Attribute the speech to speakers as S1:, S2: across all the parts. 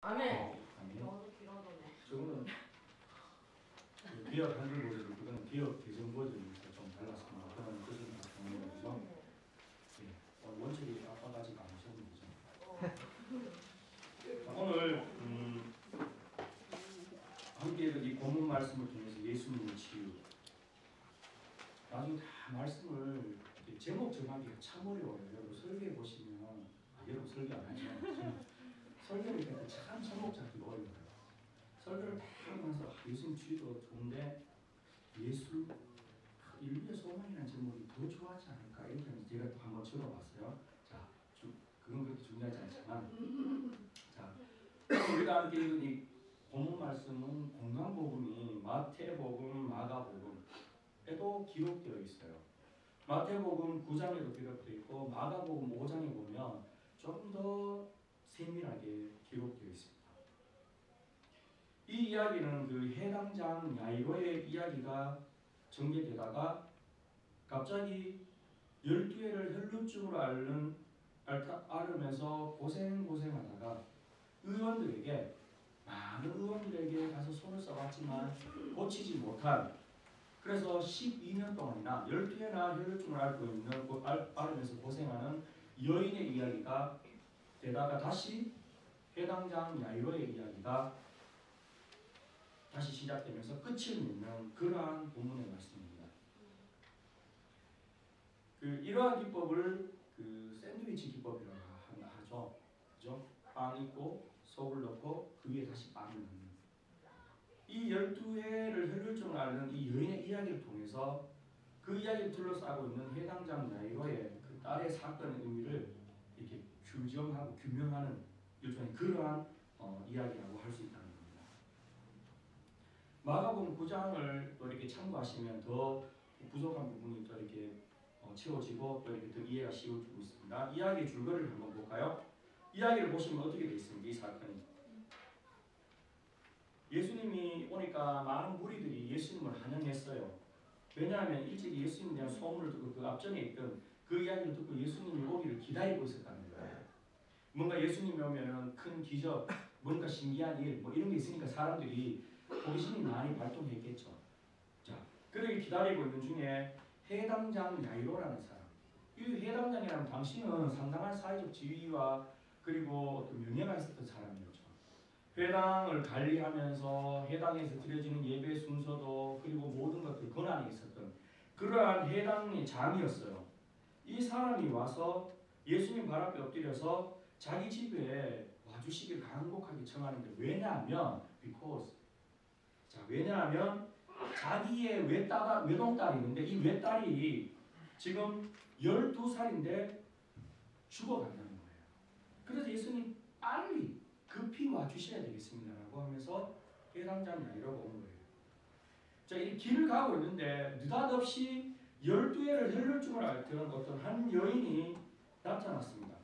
S1: 아멘.
S2: 아멘.
S1: 너도 길어도네.
S2: 저거는 기억 한글 버전, 그거는 기억 개정 버전이니까 좀 달랐습니다. 그런 뜻은 같은 거죠. 예. 원칙이 아빠까지 안 오셨는 거죠. 오늘 함께 이 본문 말씀을 통해서 예수님의 치유. 나중에 다 말씀을 제목 정하기가 참 어려워요. 여러분 설교해 보시면 여러분 설교 안 하죠. 설교를 할 때 참 제목 잡기가 어려워요. 설교를 다 하면서 예수님 치유도 좋은데 예수 인류의 소망이라는 제목이 더 좋아하지 않을까 이렇게 하면서 제가 또 한번 적어봤어요. 자, 그건 그렇게 중요하지 않지만 자, 우리가 함께 읽은 이 본문 말씀은 공강복음이 마태복음, 마가복음에도 기록되어 있어요. 마태복음 9장에도 기록되어 있고 마가복음 5장에 보면 좀 더 세밀하게 기록되어 있습니다. 이 이야기는 그 해당장 야이로의 이야기가 전개되다가 갑자기 12해를 혈루증으로 앓으면서 고생하다가 많은 의원들에게 가서 손을 써봤지만 고치지 못한, 그래서 12년 동안이나 12해나 혈루증을 앓으면서 고생하는 여인의 이야기가 되다가 다시 해당장 야이로의 이야기가 다시 시작되면서 끝을 맺는 그러한 본문의 말씀입니다. 이러한 기법을 샌드위치 기법이라고 하죠. 그죠? 빵 있고 속을 넣고 그 위에 다시 빵을 넣는. 이 12해를 혈루증을 앓는 이 여인의 이야기를 통해서 그 이야기를 둘러싸고 있는 해당장 야이로의 그 딸의 사건의 의미를 이렇게 규명하는 일종의 그러한 이야기라고 할 수 있다는 겁니다. 마가복음 9장을 또 이렇게 참고하시면 더 부족한 부분이 또 이렇게 채워지고 또 이렇게 더 이해가 쉬워지고 있습니다. 이야기의 줄거리를 한번 볼까요? 이야기를 보시면 어떻게 되어 있습니까? 이 사건이. 예수님이 오니까 많은 무리들이 예수님을 환영했어요. 왜냐하면 일찍 예수님에 대한 소문을 듣고 그 앞전에 있던 그 이야기를 듣고 예수님이 오기를 기다리고 있었다는 거예요. 뭔가 예수님이 오면 큰 기적, 뭔가 신기한 일, 이런 게 있으니까 사람들이 호기심이 많이 발동했겠죠. 자, 그렇게 기다리고 있는 중에 해당장 야이로라는 사람. 이 해당장이라면 당시는 상당한 사회적 지위와 그리고 어떤 명예가 있었던 사람이었죠. 회당을 관리하면서 회당에서 드려지는 예배 순서도 그리고 모든 것들 권한이 있었던 그러한 회당의 장이었어요. 이 사람이 와서 예수님 발 앞에 엎드려서 자기 집에 와주시길 간곡하게 청하는데 왜냐하면 왜냐하면 자기의 외동딸이 있는데 이 외딸이 지금 12살인데 죽어간다는 거예요. 그래서 예수님 빨리 급히 와주셔야 되겠습니다라고 하면서 해당장 야이로가 온 거예요. 자, 이 길을 가고 있는데 느닷없이 12해를 혈루증을 앓던 어떤 한 여인이 나타났습니다.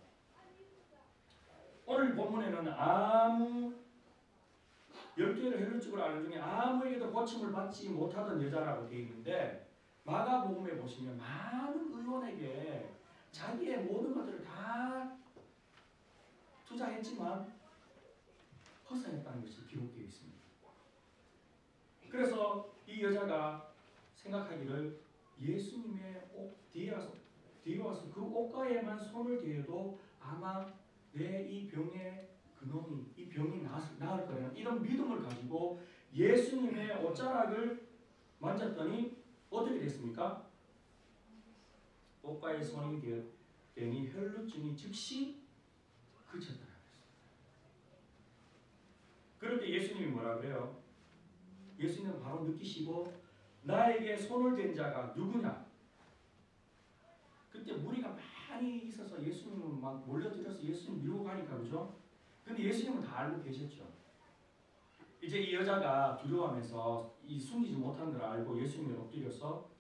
S2: 오늘 본문에는 12해를 혈루증을 앓는 중에 아무에게도 고침을 받지 못하던 여자라고 되어 있는데 마가복음에 보시면 많은 의원에게 자기의 모든 것들을 다 투자했지만 허사했다는 것이 기록되어 있습니다. 그래서 이 여자가 생각하기를 예수님의 뒤에 와서 그 옷가에만 손을 대어도 아마 내 이 병의 그놈이 이 병이 나을 거라는 이런 믿음을 가지고 예수님의 옷자락을 만졌더니 어떻게 됐습니까? 옷가에 손이 대니 혈루증이 즉시 그쳤더라. 그런데 예수님이 뭐라고 해요? 예수님은 바로 느끼시고 나에게 손을 댄 자가 누구냐? 그때 무리가 많이 있어서 예수님은 막 몰려들어서 예수님 밀고 가니까 그죠? 근데 예수님은 다 알고 계셨죠. 이제 이 여자가 두려워하면서 이 숨기지 못한 걸 알고 예수님을 엎드려서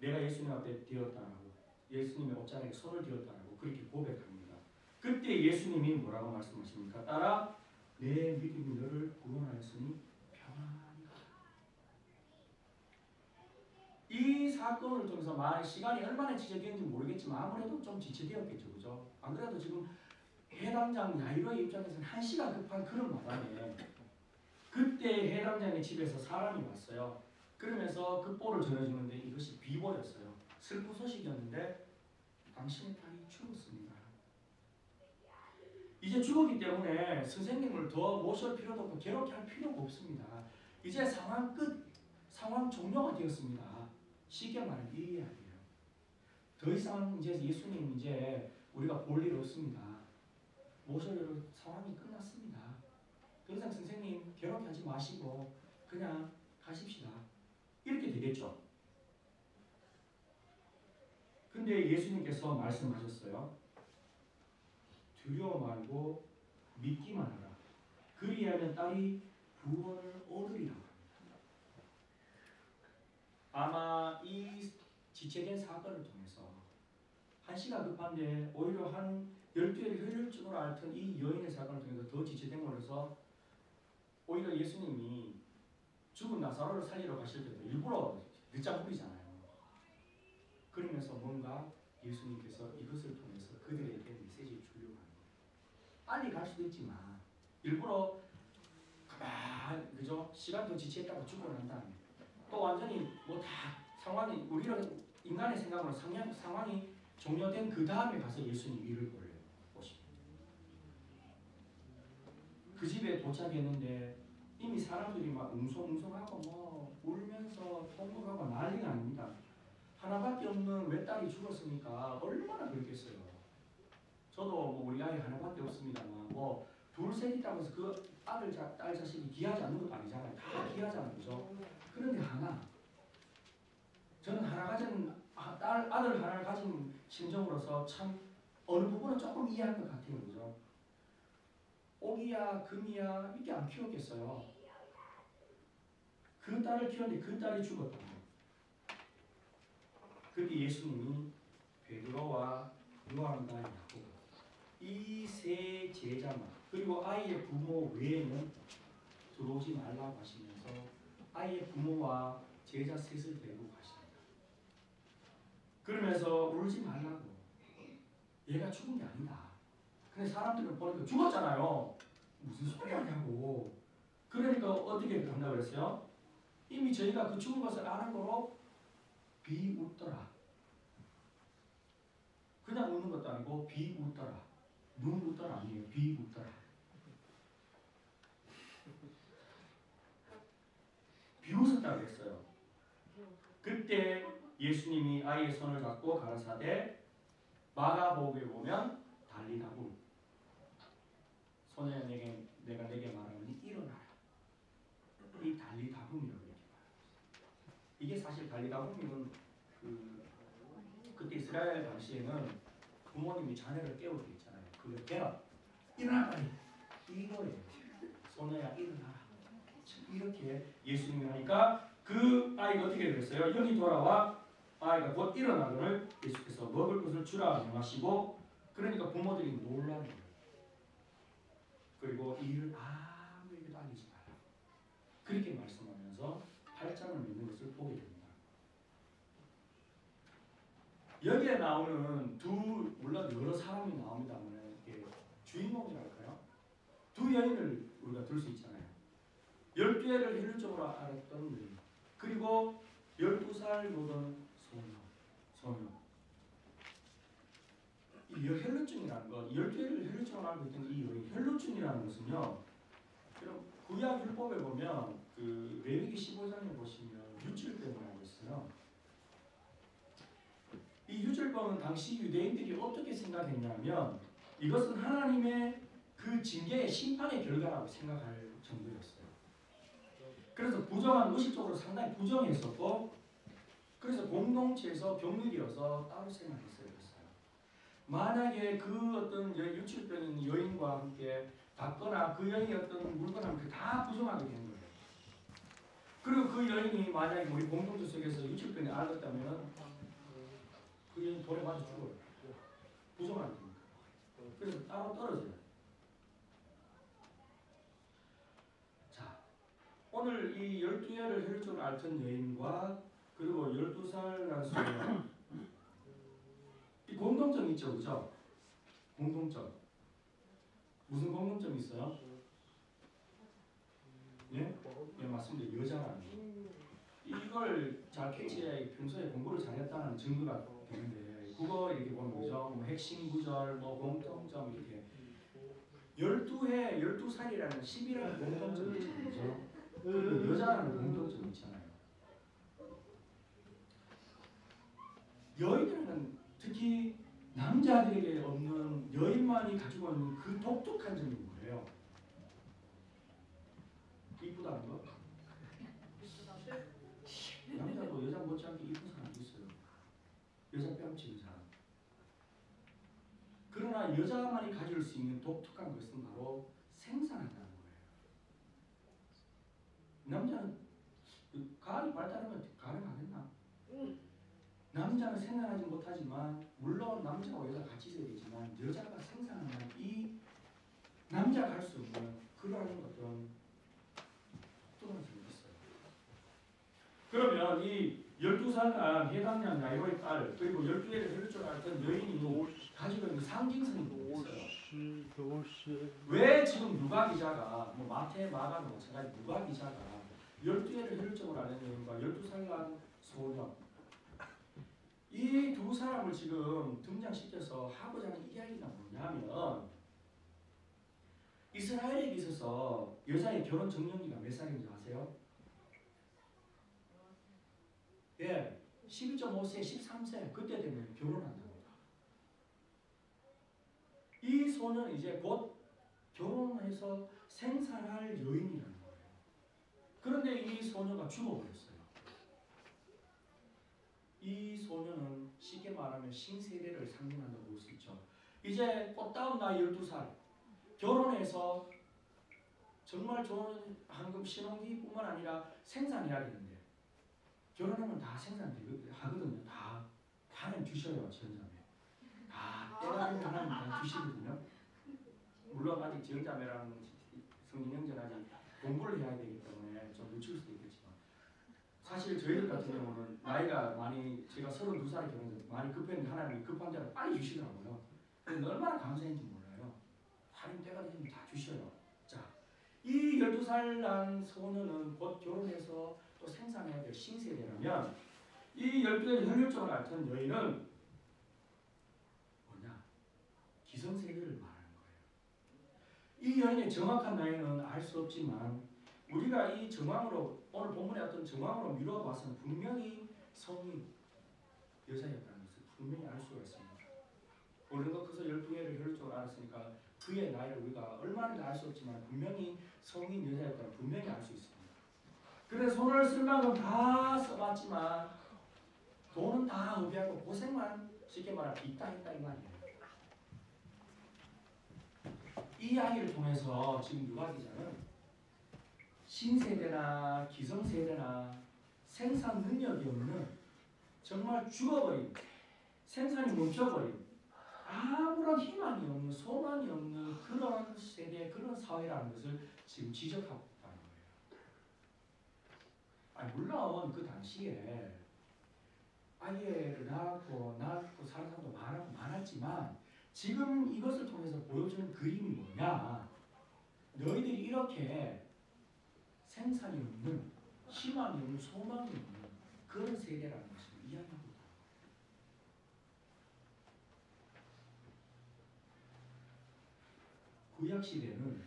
S2: 내가 예수님 앞에 되었다라고 예수님의 옷자락에 손을 대었다라고 그렇게 고백합니다. 그때 예수님이 뭐라고 말씀하십니까? 따라 내 믿음이 너를 구원하였으니 평안히 가라. 이 사건을 통해서 시간이 얼마나 지체되었는지 모르겠지만 아무래도 좀 지체되었겠죠. 그죠? 안 그래도 지금 해당장 야이로의 입장에서는 한시가 급한 그런 마당에 그때 해당장의 집에서 사람이 왔어요. 그러면서 그 볼을 전해주는데 이것이 비보였어요. 슬픈 소식이었는데 당신의 딸이 죽었습니다. 이제 죽었기 때문에 선생님을 더 모실 필요도 없고 괴롭게 할 필요가 없습니다. 이제 상황 끝, 상황 종료가 되었습니다. 쉽게 말하면 이해해야 돼요. 더 이상 이제 예수님 이제 우리가 볼 일 없습니다. 모실 상황이 끝났습니다. 더 이상 선생님 괴롭게 하지 마시고 그냥 가십시다. 이렇게 되겠죠. 근데 예수님께서 말씀하셨어요. 두려워 말고 믿기만 하라. 그리하면 딸이 구원을 얻으리라. 아마 이 지체된 사건을 통해서 한시가 급한데 오히려 한 12회를 흘릴 줄 알던 이 여인의 사건을 통해서 더 지체된 거라서 오히려 예수님이 죽은 나사로를 살리러 가실 때도 일부러 늦장 부리잖아요. 그러면서 뭔가 예수님께서 이것을 통해서 그들에게 메시지를 주려고 하는 거예요. 빨리 갈 수도 있지만 일부러 가만 그죠? 시간도 지체했다고 죽고 난 다음에 또 완전히 뭐 다 상황이 우리는 인간의 생각으로 상황이 종료된 그 다음에 가서 예수님 일을 보십니다. 그 집에 도착했는데 이미 사람들이 막 웅성웅성하고 뭐 울면서 통곡하고 난리가 아닙니다. 하나밖에 없는 외딸이 죽었으니까 얼마나 그랬겠어요. 저도 뭐 우리 아이 하나밖에 없습니다만 뭐 둘 셋 있다고 해서 그 아들 딸 자식이 귀하지 않는 것도 아니잖아요. 다 귀하잖아요, 그죠? 그런데 하나 저는 하나 가진 아들 하나를 가진 심정으로서 참 어느 부분은 조금 이해할 것 같아요, 그죠? 옥이야 금이야 이렇게 안 키웠겠어요. 그 딸을 키웠는데 그 딸이 죽었다. 그때 예수님이 베드로와 요한과 야고보 이 세 제자만 그리고 아이의 부모 외에는 들어오지 말라고 하시면서 아이의 부모와 제자 셋을 데리고 가십니다. 그러면서 울지 말라고. 얘가 죽은 게 아니다. 근데 사람들은 보니까 죽었잖아요. 무슨 소리 하냐고. 그러니까 어떻게 한다고 그랬어요? 이미 저희가 그 죽은 것을 아는 거로 비웃더라. 그냥 웃는 것도 아니고 비웃더라. 눈 웃더라 아니에요. 비웃더라. 비웃었다고 했어요. 그때 예수님이 아이의 손을 잡고 가라사대 마가복음에 보면 달리다고 손에 내가 내게 말하니 일어나라. 이 달리다붐이라고 이렇게 말합니다. 이게 사실 달리다붐이는 그때 이스라엘 당시에는 부모님이 자녀를 깨울 때 있잖아요. 그걸 깨라. 일어나 빨리. 이거예요. 손해야 일어나라. 이렇게 예수님이 하니까 그 아이가 어떻게 됐어요? 영이 돌아와 아이가 곧 일어나기를 예수께서 먹을 것을 주라 명하시고 그러니까 부모들이 놀라는 거예요. 그리고 이 일을 아무에게도 알리지 마라. 그렇게 말씀하면서 8장을 맺는 것을 보게 됩니다. 여기에 나오는 물론 여러 사람이 나옵니다만 이게 주인공이랄까요? 두 여인을 우리가 들 수 있잖아요. 12회를 혈류적으로 알았던 여인 그리고 12살 노던 소녀 이 혈류증이라는 것 12회를 혈류증으로 알고 있던 이 여인 혈류증이라는 것은요 그럼 구약 율법에 보면 그 레위기 15장에 보시면 유출병이라고 있어요. 이 유출병은 당시 유대인들이 어떻게 생각했냐면 이것은 하나님의 그 징계의 심판의 결과라고 생각할 정도였어요. 그래서 부정한 의식적으로 상당히 부정했었고 그래서 공동체에서 병력이어서 따로 생각했어요. 만약에 그 어떤 유출병인 여인과 함께 닿거나 그 여인이 어떤 물건을 함께 다 부정하게 되는 거예요. 그리고 그 여인이 만약에 우리 공동체 속에서 유출병에 앓았다면 그 여인 돌에 맞아 죽어요. 부정하게 됩니다. 그래서 따로 떨어져요. 자, 오늘 이 12회를 혈류증을 앓던 여인과 그리고 12살 난 소녀 이 공통점이 있죠, 그죠? 공통점. 무슨 공통점이 있어요? 예? 예, 맞습니다. 여자라는 거. 이걸 잘 캐치해 평소에 공부를 잘했다는 증거가 되는데 국어 이렇게 보면 그죠? 뭐 핵심 구절, 뭐 공통점 이렇게 12해 12살이라는 10이라는 공통점이 있잖아요. 그죠? 그리고 여자라는 공통점이 있잖아요. 여인들은 특히 남자들에게 없는 여인만이 가지고 있는 그 독특한 점이 뭐예요? 이쁘다는 거? 남자도 여자 못지않게 이쁜 사람도 있어요. 여자 뺨치는 사람. 그러나 여자만이 가질 수 있는 독특한 것은 바로 생산한다는 거예요. 남자는 가을이 발달하면 가능하겠나? 남자는 생산하지 못하지만 물론 남자와 여자가 같이 있어야 되지만 여자가 생산하는 이 남자가 할 수 없는 그러한 어떤 특별한 점이 있어요. 그러면 이 12살간 해당량 야이로의 딸 그리고 12해를 해줄 줄 알았던 여인이 가지고 있는 상징성이 뭐였어요? 왜 지금 누가 기자가 뭐 마태, 마가도 마찬가지 누가 기자가 12해를 해줄 줄 아는 여인과 12살간 소년 이 두 사람을 지금 등장시켜서 하고자 하는 이야기가 뭐냐면 이스라엘에 있어서 여자의 결혼 적령기가 몇 살인지 아세요? 예, 12.5세, 13세 그때 되면 결혼한답니다. 이 소년은 이제 곧 결혼해서 생산할 여인이라는 거예요. 그런데 이 소녀가 죽어버렸어요. 이 소녀는 쉽게 말하면 신세대를 상징한다고 볼 수 있죠. 이제 꽃다운 나이 12살 결혼해서 정말 좋은 황금 신혼기뿐만 아니라 생산해야 되는데 결혼하면 다 생산하거든요. 다는 주셔요. 지연자매. 다 때가 되면 하나님 다 주시거든요. 물론 아직 지연자매랑 성진 형제는 아직 공부를 해야 되기 때문에 좀 늦출 수도 있겠지만 사실 저희들 같은 경우는 나이가 많이 제가 32살에 결혼해서 많이 급했는데 하나님이 급한 자를 빨리 주시더라고요. 근데 얼마나 감사한지 몰라요. 하나님 때가 되면 다 주셔요. 자, 이 12살 난 소녀는 곧 결혼해서 또 생산해야 될 신세대라면 이 12의 혈육적을 앓던 여인은 뭐냐? 기성세대를 말하는 거예요. 이 여인의 정확한 나이는 알 수 없지만 우리가 이 정황으로 오늘 본문의 어떤 정황으로 미루어 봐서는 분명히 성인 여자였다는 것을 분명히 알 수가 있습니다. 어느 것 커서 12해를 혈육적으로 알았으니까 그의 나이를 우리가 얼마나 알 수 없지만 분명히 성인 여자였다는 분명히 알 수 있습니다. 그래서 손을 쓸 만큼 다 써봤지만 돈은 다 허비하고 고생만 쉽게 말하면 빚당했다 이 말이에요. 이 이야기를 통해서 지금 누가 기자는 신세대나 기성세대나 생산 능력이 없는 정말 죽어버린 생산이 멈춰버린 아무런 희망이 없는 소망이 없는 그런 세대 그런 사회라는 것을 지금 지적하고 있다는 거예요. 아니 물론 그 당시에 아이를 낳고 사는 사람도 많았지만 지금 이것을 통해서 보여주는 그림이 뭐냐? 너희들이 이렇게 생산이 없는 희망이 없는 소망이 없는 그런 세대라는 것을 이야기하고 있다. 구약시대는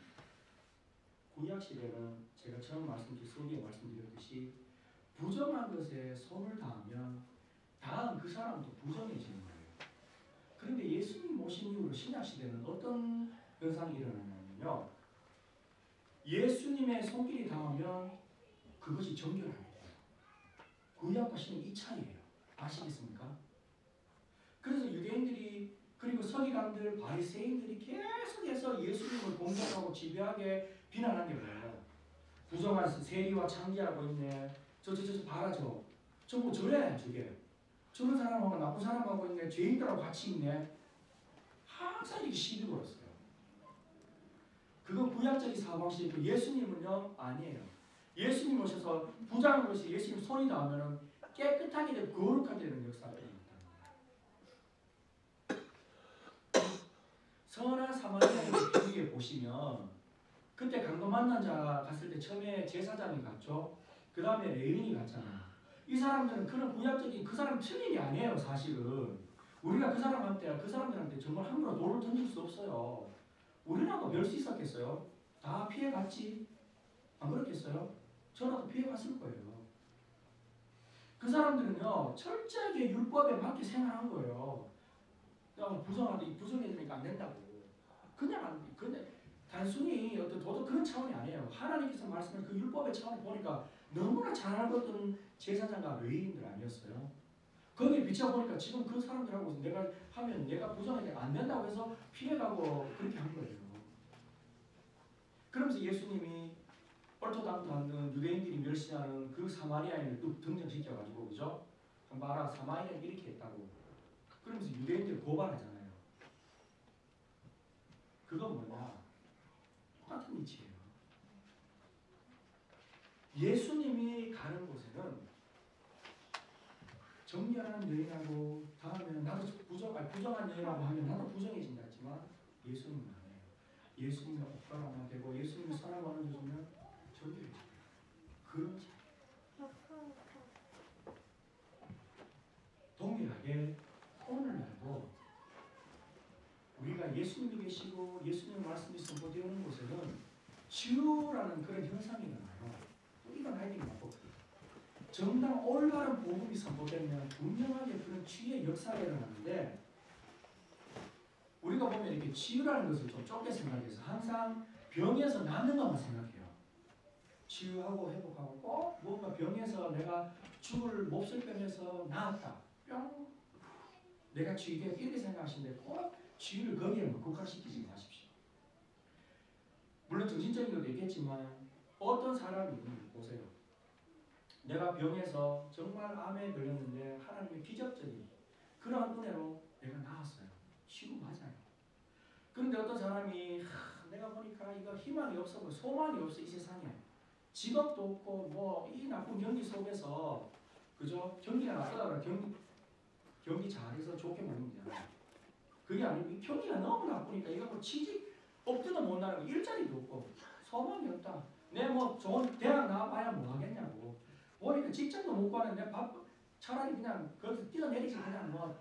S2: 제가 처음 소개에 말씀드렸듯이 부정한 것에 손을 닿으면 다음 그 사람도 부정해지는 거예요. 그런데 예수님 오신 이후로 신약시대는 어떤 현상이 일어나냐면요. 예수님의 손길이 닿으면 그것이 정결하게 돼요. 구약과 신약 이 차이예요. 아시겠습니까? 그래서 유대인들이 그리고 서기관들, 바리새인들이 계속해서 예수님을 공격하고 집요하게 비난한 게 뭐예요? 부정한 세리와 창기하고 있네. 저 봐라 저. 뭐 저래 저게. 저런 사람하고 나쁜 사람하고 있네. 죄인들하고 같이 있네. 항상 이렇게 시비 걸었어요. 그건 구약적인 사방식이고 예수님은요 아니에요. 예수님 오셔서 부정한 것이 예수님 손이 닿으면 깨끗하게 되고 거룩하게 되는 역사가 됩니다. 선한 사마리아인의 비유에 보시면 그때 강도 만난 자 갔을 때 처음에 제사장이 갔죠. 그 다음에 레위인이 갔잖아요. 이 사람들은 그런 구약적인 그 사람 틀린 게 아니에요. 사실은 우리가 그 사람들한테 정말 함부로 돌을 던질 수 없어요. 우리나라도 멸 수 있었겠어요? 다 피해갔지. 안 그렇겠어요? 저라도 피해갔을 거예요. 그 사람들은요 철저하게 율법에 맞게 생활한 거예요. 부정해지니까 안 된다고. 그냥 단순히 어떤 도덕 그런 차원이 아니에요. 하나님께서 말씀한 그 율법의 차원을 보니까 너무나 잘 알고 제사장과 레위인들 아니었어요. 거기에 비춰보니까 지금 그 사람들하고 내가 부정해도 안 된다고 해서 피해가고 그렇게 한 거예요. 그러면서 예수님이 얼토당토 않는 유대인들이 멸시하는 그 사마리아인을 또 등장시켜가지고 그죠? 봐라 사마리아인이 이렇게 했다고. 그러면서 유대인들을 고발하잖아요. 그건 뭐냐? 똑같은 이치예요. 예수님이 가는 곳에는 정결한 여인하고 다음에는 나도 부정한 여인하고 하면 나도 부정해진다 했지만 예수님은 안 해요. 예수님은 옷가라만 되고 예수님이 사람 하는 주면 정결해져요. 그런 차이. 동일하게 오늘날도 우리가 예수님이 계시고 예수님의 말씀이 선포되는 곳에는 치유라는 그런 현상이 일어나요. 이건 아이들이 맞고 정당 올바른 복음이 선포되면 분명하게 그런 치유의 역사가 일어나는데 우리가 보면 이렇게 치유라는 것을 좀 좁게 생각해서 항상 병에서 낫는 것만 생각해요. 치유하고 회복하고 꼭 뭔가 병에서 내가 죽을 몹쓸 병에서 나았다. 뿅. 내가 치유되었다 이렇게 생각하시는데 꼭 치유를 거기에만 국한시키지 마십시오. 물론 정신적인 것도 있겠지만 어떤 사람이 보세요. 내가 병에서 정말 암에 걸렸는데 하나님의 기적적인 그러한 은혜로 내가 나았어요. 치유 맞아요. 그런데 어떤 사람이 내가 보니까 이거 희망이 없어 소망이 없어 이 세상에 직업도 없고 뭐 이 나쁜 경기 속에서 그죠? 경기가 나쁘다고 경기 잘해서 좋게 보는 거잖아요. 그게 아니고 이 경기가 너무 나쁘니까 이거 뭐 취직 없지도 못하는 일자리도 없고 소망이 없다. 내 뭐 좋은 대학 나와봐야 뭐 하겠냐고. 보니까 직장도 못 구하는데 차라리 그냥 거기서 뛰어내리지 그냥 뭐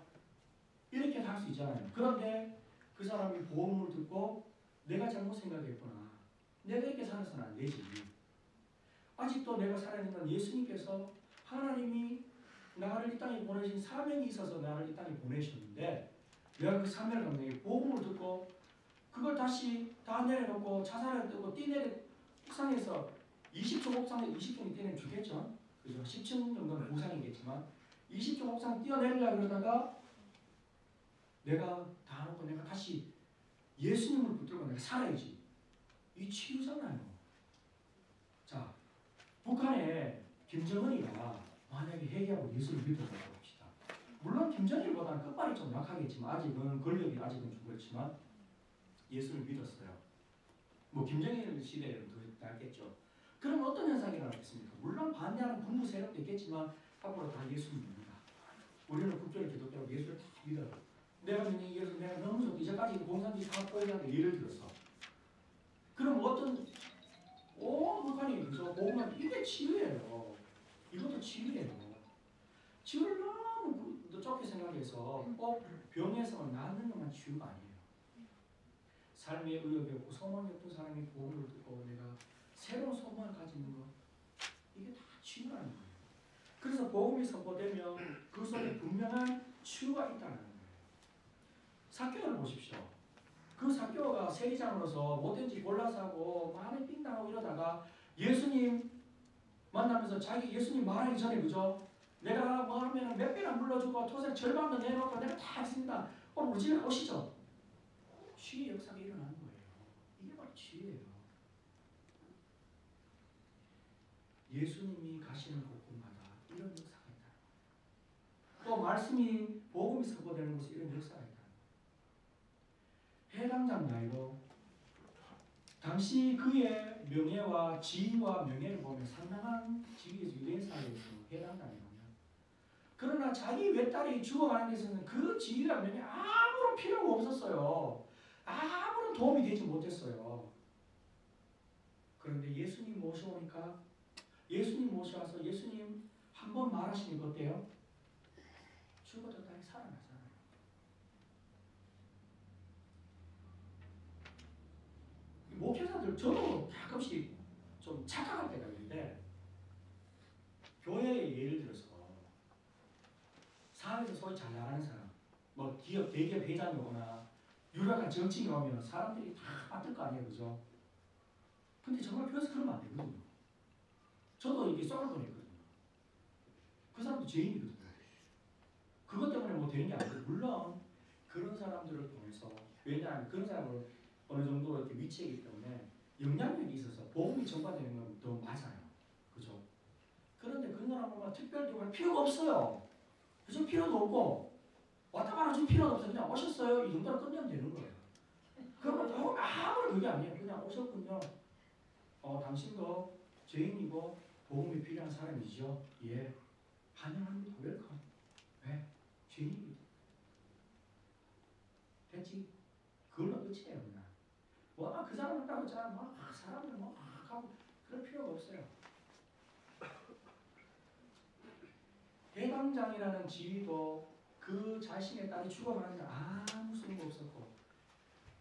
S2: 이렇게 할 수 있잖아요. 그런데 그 사람이 복음을 듣고 내가 잘못 생각했구나. 내가 이렇게 살아서는 안 되지. 아직도 내가 살아있는 예수님께서 하나님이 나를 이 땅에 보내신 사명이 있어서 나를 이 땅에 보내셨는데 내가 그 사명을 감당해 복음을 듣고 그걸 다시 다 내려놓고 자살을 뜨고 옥상에서 20층 옥상에 20층이 뛰내면 죽겠죠. 그죠? 10층 정도는 보상이겠지만 20층 옥상 뛰어내리려고 그러다가 내가 다 놓고 내가 다시 예수님을 붙들고 내가 살아야지. 이 치유잖아요. 자, 북한에 김정은이가 만약에 회개하고 예수를 믿었다고 봅시다. 물론 김정일보다는 끝발이 좀 약하겠지만 아직은 권력이 아직은 좀 그렇지만 예수를 믿었어요. 뭐 김정일 시대에는 더 낫겠죠. 그럼 어떤 현상이 일어나겠습니까? 물론 반대하는 군부 세력도 있겠지만 앞으로 다 예수 믿는다. 우리는 국교를 기독교로 예수를 다 믿어요. 내가 믿는 예수 내가 너무 좋고 이제까지 공산주의 다 포기하는데 예를 들어서 그럼 어떤 북한이 그죠? 보면 이게 치유예요. 이것도 치유예요. 치유를 너무 좁게 생각해서 꼭 병에서 낫는 것만 치유가 아니에요. 삶의 의욕이 없고 소망이 없던 사람이 복음을 듣고 내가 새로운 소망을 가지는 것 이게 다 치유라는 거예요. 그래서 복음이 선포되면 그 속에 분명한 치유가 있다는 거예요. 삭개오를 보십시오. 그 삭개오가 세리장으로서 못된 짓 골라서 하고 마음에 삥당하고 이러다가 예수님 만나면서 자기 예수님 말하기 전에 그죠? 내가 뭐 하면 몇 배나 물러주고 토색 절반도 내놓고 내가 다 했습니다. 오늘 우리 집에 오시죠. 치유의 역사가 일어나는 거예요. 이게 바로 치유예요. 예수님이 가시는 곳곳마다 이런 역사가 있다. 또 말씀이 복음이 선포되는 곳에 이런 역사가 있다. 해당장 나이로 당시 그의 명예와 지위와 명예를 보면 상당한 지위에서 유대인 사회에서 해당장이거든요. 그러나 자기 외딸이 죽어가는 데서는 그 지위와 명예 아무런 필요가 없었어요. 아무런 도움이 되지 못했어요. 그런데 예수님 모셔오니까 예수님 모셔와서 예수님 한 번 말하시니까 어때요? 죽어도 다시 살아나잖아요. 목회자들 저도 가끔씩 좀 착각할 때가 있는데 교회에 예를 들어서 사회에서 소위 잘 나가는 사람 뭐 기업 대기업 회장이 오거나 유력한 정치인이 오면 사람들이 다 빠질 거 아니에요, 그죠? 근데 정말 교회에서 그러면 안 되거든요. 저도 이렇게 쏠 뻔했거든요. 그 사람도 죄인이거든요. 그것 때문에 뭐 되는 게 아니고 물론 그런 사람들을 통해서 왜냐하면 그런 사람을 어느 정도 이렇게 위치에 있기 때문에 영향력이 있어서 복음이 전파되는 건 더 맞아요. 그죠? 그런데 그 사람은 특별 대우할 필요가 없어요. 해줄 필요도 없고 왔다 가라 줄 필요도 없어요. 그냥 오셨어요. 이 정도로 끝내면 되는 거예요. 그러면 아무런 그게 아니에요. 그냥 오셨군요. 당신도 죄인이고 복음이 필요한 사람이죠. 예. 환영합니다. 웰컴. 왜? 죄인이거든. 됐지? 그걸로 끝이에요. 그냥. 그 사람을 따고 그 사람을 하고 그럴 필요가 없어요. 대감장이라는 지위도 그 자신의 딸이 죽어가는데 아무 소용도 없었고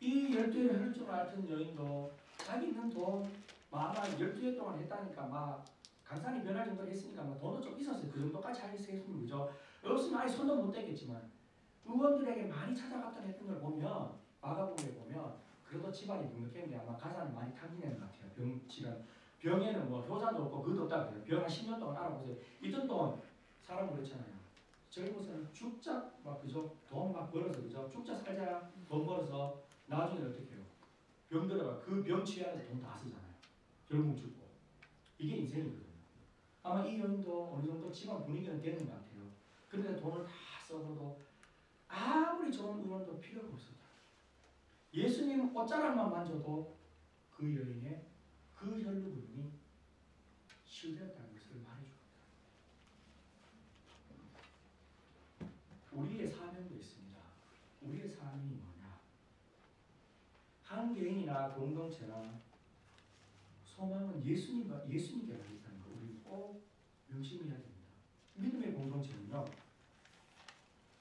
S2: 이 12회를 할 줄 알던 여인도 자기는 돈 아마 12회 동안 했다니까 막 강산이 변할 정도로 했으니까 뭐 돈도 좀 있었어요. 그 정도까지 하겠으면 그죠? 없으면 아예 손도 못 댔겠지만 의원들에게 많이 찾아갔다 했던 걸 보면 마가복음에 보면 그래도 집안이 넉넉했는데 아마 가산이 많이 탕진했는 것 같아요. 병에는 뭐 효자도 없고 그것도 없다 그래요. 병 한 10년 동안 알아보세요. 있던 돈 사람 그렇잖아요. 저희 모습은 죽자 막 그죠? 돈 막 벌어서 그죠? 죽자 살자 돈 벌어서 나중에 어떻게 해요? 병 들어가 그 병 취하면서 돈 다 쓰잖아요. 결국 죽고 이게 인생이거든요. 아마 이 여인도 어느 정도 집안 분위기는 되는 것 같아요. 그런데 돈을 다 써도 아무리 좋은 의원도 필요가 없었다. 예수님 옷자락만 만져도 그 여인의 그 혈루 부분이 치유되었다는 것을 말해줍니다. 우리의 사명도 있습니다. 우리의 사명이 뭐냐? 한 개인이나 공동체나 소망은 예수님께 달려있다는 거 우리 꼭 명심해야 됩니다. 믿음의 공동체는요.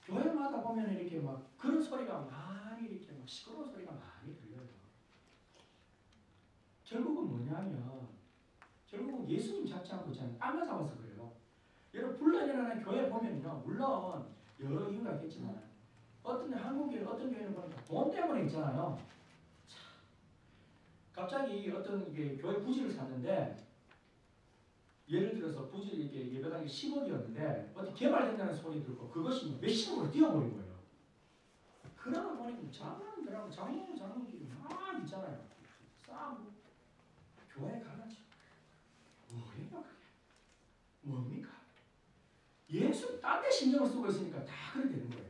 S2: 교회마다 보면 이렇게 막 그런 소리가 많이 이렇게 막 시끄러운 소리가 많이 들려요. 결국은 뭐냐면 결국은 예수님 잡지 않고 있잖아요. 딴거 잡아서 그래요. 여러분 불러 일어나는 교회 보면요. 물론 여러 이유가 있겠지만 어떤 한국에 어떤 교회는 보니까 돈 때문에 있잖아요. 참, 갑자기 어떤 게 교회 부지를 샀는데 예를 들어서 부지를 이렇게 예배당이 10억이었는데 어디 개발된다는 소리 듣고 그것이 몇십억으로 뛰어버린 거예요. 그러다 보니까 장로들하고 장로들이 막 있잖아요. 싸우고 교회 가라죠. 뭐예요 그게? 뭡니까? 예수 딴 데 신경을 쓰고 있으니까 다 그렇게 되는 거예요.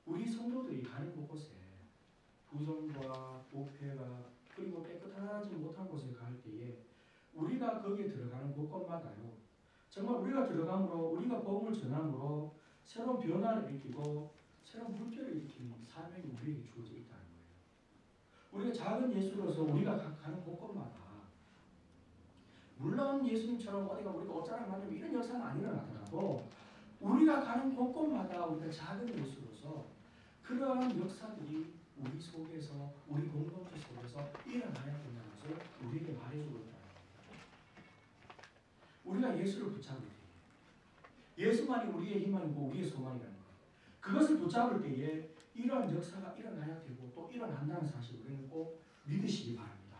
S2: 우리 성도들이 가는 곳곳에 부정과 부패가 그리고 깨끗하지 못한 곳에 갈 때에 우리가 거기에 들어가는 곳곳마다요. 정말 우리가 들어감으로 우리가 복음을 전함으로 새로운 변화를 일으키고 새로운 물결을 일으키는 사명이 우리에게 주어져 있다는 거예요. 우리가 작은 예수로서 우리가 가는 곳곳마다 물론 예수님처럼 어디가 우리가 옷자락 만들고 이런 역사는 안 일어나더라도 우리가 가는 곳곳마다 우리가 작은 예수로서 그러한 역사들이 우리 속에서 우리 공동체 속에서 일어나야 된다는 것을 우리에게 말해주고 있다는 거예요. 우리가 예수를 붙잡을 때에 예수만이 우리의 희망이고 우리의 소망이라는 거예요. 그것을 붙잡을 때에 이러한 역사가 일어나야 되고 또 일어난다는 사실을 우리는 꼭 믿으시기 바랍니다.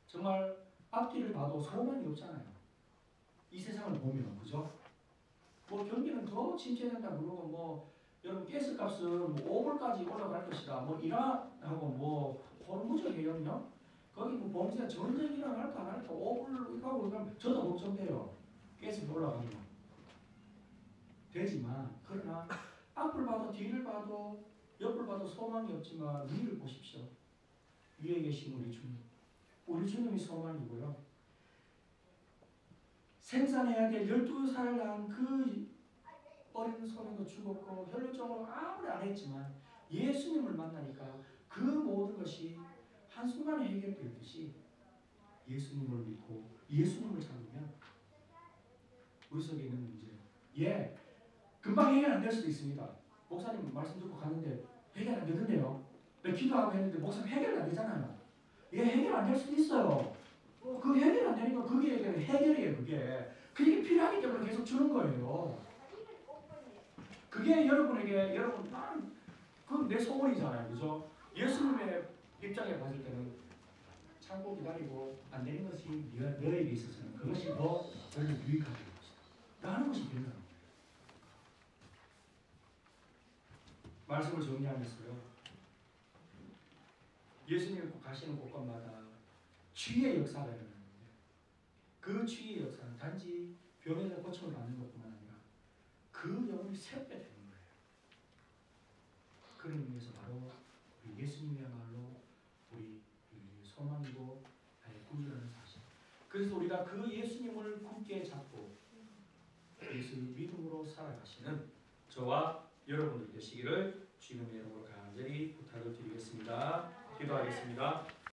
S2: 정말 앞뒤를 봐도 소망이 없잖아요. 이 세상을 보면 그죠? 뭐 경기는 더 침체된다 그러고 뭐 여러분 가스값은 뭐 5불까지 올라갈 것이다. 뭐 이란하고 뭐 호르무즈 해협요? 거기 뭐 범죄 전쟁 일어날까 안 할까 5불 이거하고 그러면 저도 걱정돼요. 가스가 올라가면 되지만 그러나 앞을 봐도 뒤를 봐도 옆을 봐도 소망이 없지만 위를 보십시오. 위에 계신 우리 주님. 우리 주님이 소망이고요. 생산해야 될 12살 난 그 어린 소년도 죽었고 혈루증으로 아무리 안 했지만 예수님을 만나니까 그 모든 것이 한순간에 해결되듯이 예수님을 믿고 예수님을 잡으면 우리 속에 있는 문제 금방 해결 안 될 수도 있습니다. 목사님 말씀 듣고 갔는데 해결 안 되던데요. 내 기도하고 했는데 목사님 해결 안 되잖아요. 이게 해결 안 될 수도 있어요. 그 해결 안 되니까 그게 해결이에요. 그게 필요하기 때문에 계속 주는 거예요. 그게 여러분에게 나는 그건 내 소원이잖아요. 그죠? 예수님의 입장에 봤을 때는 참고 기다리고 안 되는 것이 너에게 있어서는 그것이 너를 유익하게 될 것이다. 라는 것이 된다는 거예요. 말씀을 정리하면서요. 예수님 가시는 곳곳마다 치유의 역사가 일어나는데 그 치유의 역사는 단지 병에서 고침을 받는 것뿐만 아니라 그 영혼이 새롭게 되는 거예요. 그런 의미에서 바로 우리 예수님이야말로 우리 소망이고 나의 구주라는 사실. 그래서 우리가 그 예수님을 굳게 잡고 예수 믿음으로 살아가시는 저와 여러분들 되시기를 주님의 이름으로 간절히 부탁을 드리겠습니다. 기도하겠습니다.